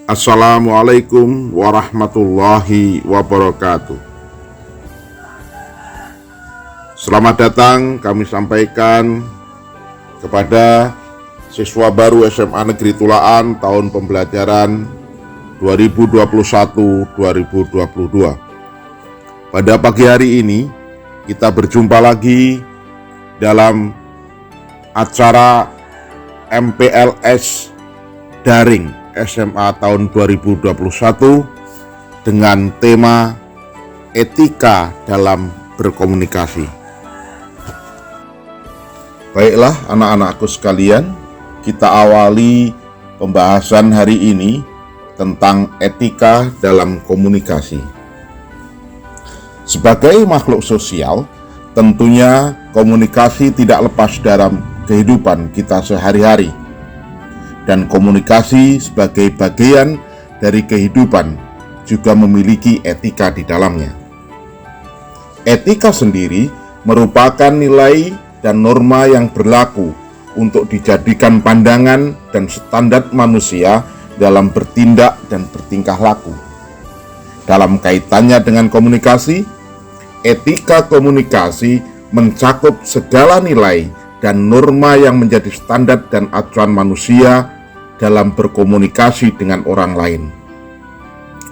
Assalamualaikum warahmatullahi wabarakatuh. Selamat datang kami sampaikan kepada siswa baru SMA Negeri Tulaan tahun pembelajaran 2021-2022. Pada pagi hari ini kita berjumpa lagi dalam acara MPLS Daring SMA tahun 2021 dengan tema etika dalam berkomunikasi. Baiklah anak-anakku sekalian, kita awali pembahasan hari ini tentang etika dalam komunikasi. Sebagai makhluk sosial, tentunya komunikasi tidak lepas dalam kehidupan kita sehari-hari. Dan komunikasi sebagai bagian dari kehidupan juga memiliki etika di dalamnya. Etika sendiri merupakan nilai dan norma yang berlaku untuk dijadikan pandangan dan standar manusia dalam bertindak dan bertingkah laku. Dalam kaitannya dengan komunikasi, etika komunikasi mencakup segala nilai dan norma yang menjadi standar dan acuan manusia dalam berkomunikasi dengan orang lain.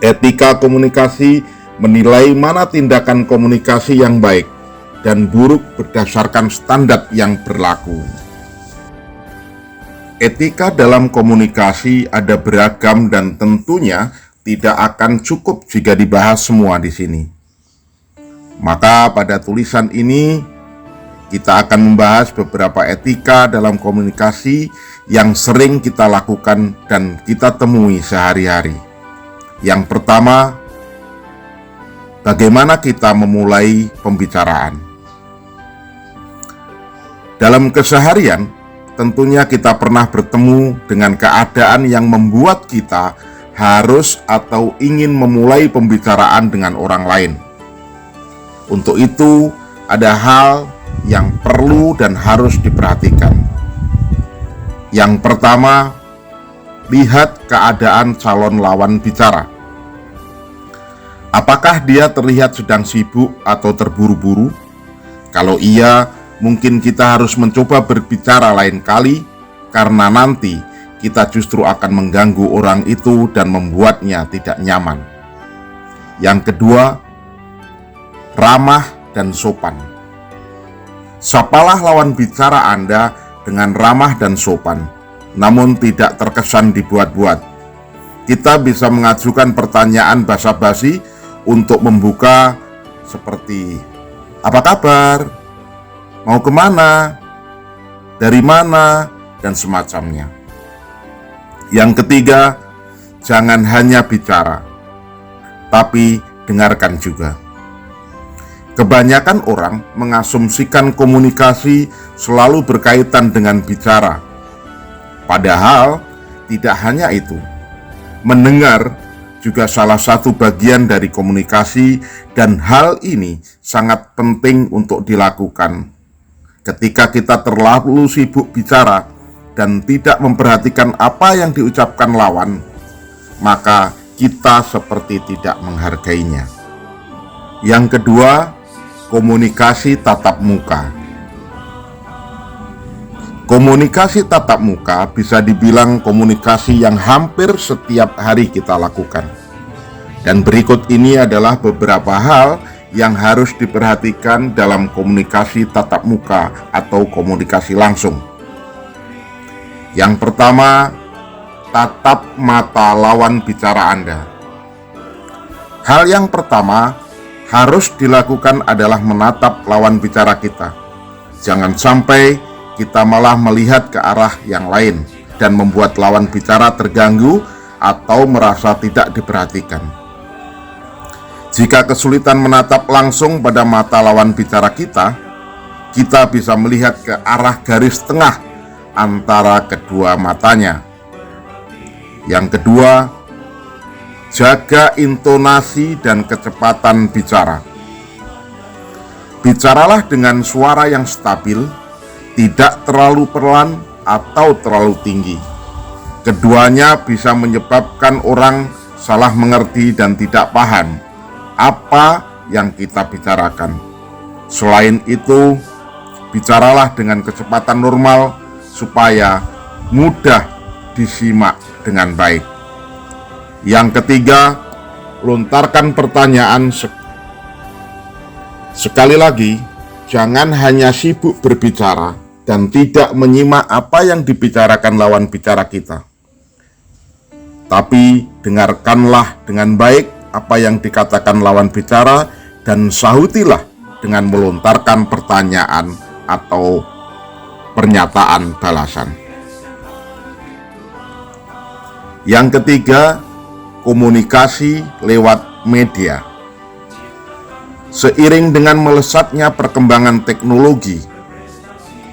Etika komunikasi menilai mana tindakan komunikasi yang baik dan buruk berdasarkan standar yang berlaku. Etika dalam komunikasi ada beragam dan tentunya tidak akan cukup jika dibahas semua di sini. Maka pada tulisan ini kita akan membahas beberapa etika dalam komunikasi yang sering kita lakukan dan kita temui sehari-hari. Yang pertama, bagaimana kita memulai pembicaraan. Dalam keseharian, tentunya kita pernah bertemu dengan keadaan yang membuat kita harus atau ingin memulai pembicaraan dengan orang lain. Untuk itu, ada hal yang perlu dan harus diperhatikan. Yang pertama, lihat keadaan calon lawan bicara. Apakah dia terlihat sedang sibuk atau terburu-buru? Kalau iya, mungkin kita harus mencoba berbicara lain kali, karena nanti kita justru akan mengganggu orang itu dan membuatnya tidak nyaman. Yang kedua, ramah dan sopan. Sapalah lawan bicara Anda dengan ramah dan sopan, namun tidak terkesan dibuat-buat. Kita bisa mengajukan pertanyaan basa-basi untuk membuka seperti, apa kabar? Mau kemana? Dari mana? Dan semacamnya. Yang ketiga, jangan hanya bicara, tapi dengarkan juga. Kebanyakan orang mengasumsikan komunikasi selalu berkaitan dengan bicara. Padahal tidak hanya itu. Mendengar juga salah satu bagian dari komunikasi dan hal ini sangat penting untuk dilakukan. Ketika kita terlalu sibuk bicara dan tidak memperhatikan apa yang diucapkan lawan, maka kita seperti tidak menghargainya. Yang kedua, komunikasi tatap muka. Komunikasi tatap muka bisa dibilang komunikasi yang hampir setiap hari kita lakukan. Dan berikut ini adalah beberapa hal yang harus diperhatikan dalam komunikasi tatap muka atau komunikasi langsung. Yang pertama, tatap mata lawan bicara Anda. Hal yang pertama harus dilakukan adalah menatap lawan bicara kita. Jangan sampai kita malah melihat ke arah yang lain dan membuat lawan bicara terganggu atau merasa tidak diperhatikan. Jika kesulitan menatap langsung pada mata lawan bicara kita bisa melihat ke arah garis tengah antara kedua matanya. Yang kedua, jaga intonasi dan kecepatan bicara. Bicaralah dengan suara yang stabil, tidak terlalu pelan atau terlalu tinggi. Keduanya bisa menyebabkan orang salah mengerti dan tidak paham apa yang kita bicarakan. Selain itu, bicaralah dengan kecepatan normal supaya mudah disimak dengan baik. Yang ketiga, lontarkan pertanyaan. Sekali lagi, jangan hanya sibuk berbicara dan tidak menyimak apa yang dibicarakan lawan bicara kita. Tapi dengarkanlah dengan baik apa yang dikatakan lawan bicara dan sahutilah dengan melontarkan pertanyaan atau pernyataan balasan. Yang ketiga, komunikasi lewat media. Seiring dengan melesatnya perkembangan teknologi,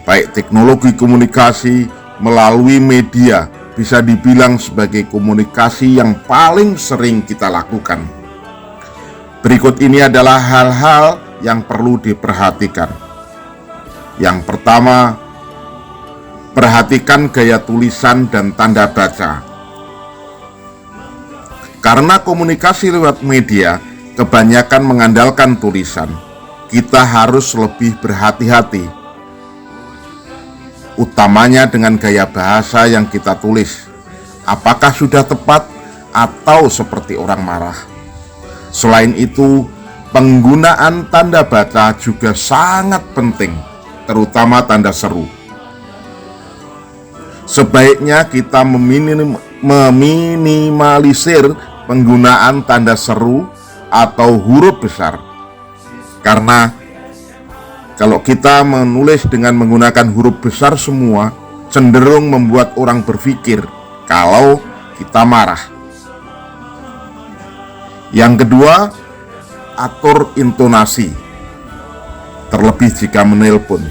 baik teknologi komunikasi melalui media bisa dibilang sebagai komunikasi yang paling sering kita lakukan. Berikut ini adalah hal-hal yang perlu diperhatikan. Yang pertama, perhatikan gaya tulisan dan tanda baca. Karena komunikasi lewat media kebanyakan mengandalkan tulisan, kita harus lebih berhati-hati, utamanya dengan gaya bahasa yang kita tulis. Apakah sudah tepat atau seperti orang marah? Selain itu, penggunaan tanda baca juga sangat penting, terutama tanda seru. Sebaiknya kita meminimalisir penggunaan tanda seru atau huruf besar, karena kalau kita menulis dengan menggunakan huruf besar semua, cenderung membuat orang berpikir kalau kita marah. Yang kedua, atur intonasi, terlebih jika menelpon.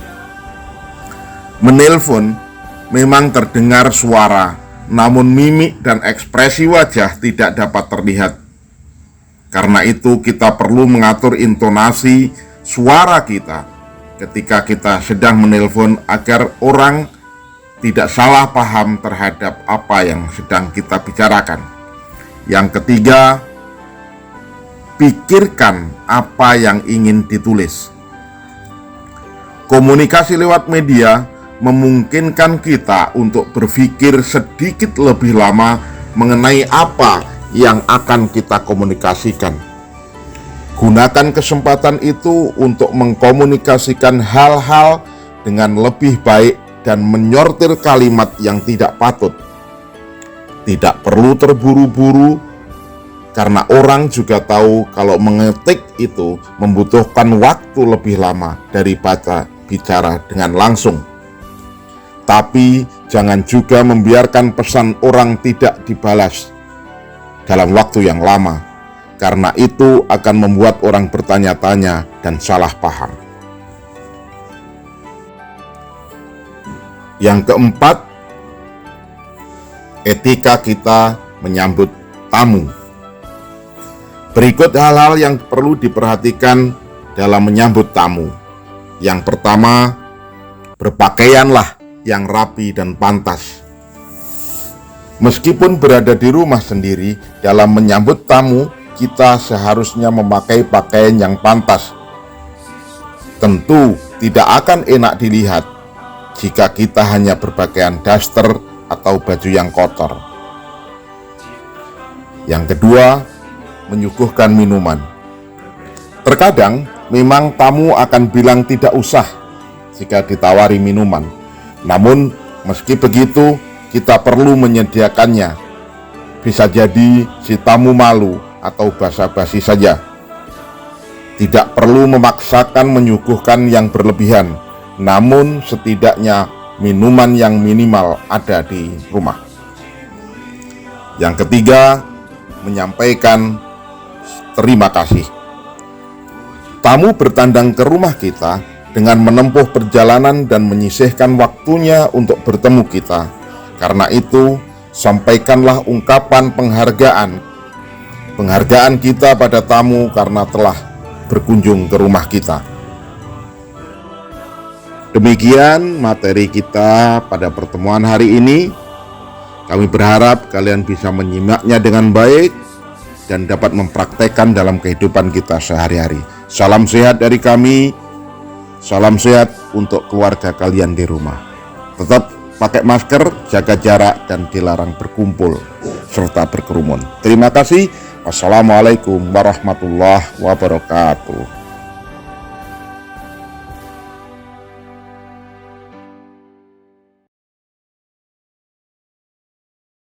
Menelpon memang terdengar suara, namun mimik dan ekspresi wajah tidak dapat terlihat. Karena itu kita perlu mengatur intonasi suara kita ketika kita sedang menelpon agar orang tidak salah paham terhadap apa yang sedang kita bicarakan. Yang ketiga, pikirkan apa yang ingin ditulis. Komunikasi lewat media memungkinkan kita untuk berpikir sedikit lebih lama mengenai apa yang akan kita komunikasikan. Gunakan kesempatan itu untuk mengkomunikasikan hal-hal dengan lebih baik dan menyortir kalimat yang tidak patut. Tidak perlu terburu-buru, karena orang juga tahu kalau mengetik itu membutuhkan waktu lebih lama daripada bicara dengan langsung. Tapi jangan juga membiarkan pesan orang tidak dibalas dalam waktu yang lama, karena itu akan membuat orang bertanya-tanya dan salah paham. Yang keempat, etika kita menyambut tamu. Berikut hal-hal yang perlu diperhatikan dalam menyambut tamu. Yang pertama, berpakaianlah yang rapi dan pantas. Meskipun berada di rumah sendiri, dalam menyambut tamu, kita seharusnya memakai pakaian yang pantas. Tentu tidak akan enak dilihat jika kita hanya berpakaian daster atau baju yang kotor. Yang kedua, menyuguhkan minuman. Terkadang memang tamu akan bilang tidak usah jika ditawari minuman. Namun meski begitu, kita perlu menyediakannya. Bisa jadi si tamu malu atau basa-basi saja. Tidak perlu memaksakan menyuguhkan yang berlebihan, namun setidaknya minuman yang minimal ada di rumah. Yang ketiga, menyampaikan terima kasih. Tamu bertandang ke rumah kita dengan menempuh perjalanan dan menyisihkan waktunya untuk bertemu kita. Karena itu, sampaikanlah ungkapan penghargaan kita pada tamu karena telah berkunjung ke rumah kita. Demikian materi kita pada pertemuan hari ini. Kami berharap kalian bisa menyimaknya dengan baik dan dapat mempraktekkan dalam kehidupan kita sehari-hari. Salam sehat dari kami, salam sehat untuk keluarga kalian di rumah. Tetap pakai masker, jaga jarak, dan dilarang berkumpul serta berkerumun. Terima kasih. Wassalamualaikum warahmatullahi wabarakatuh.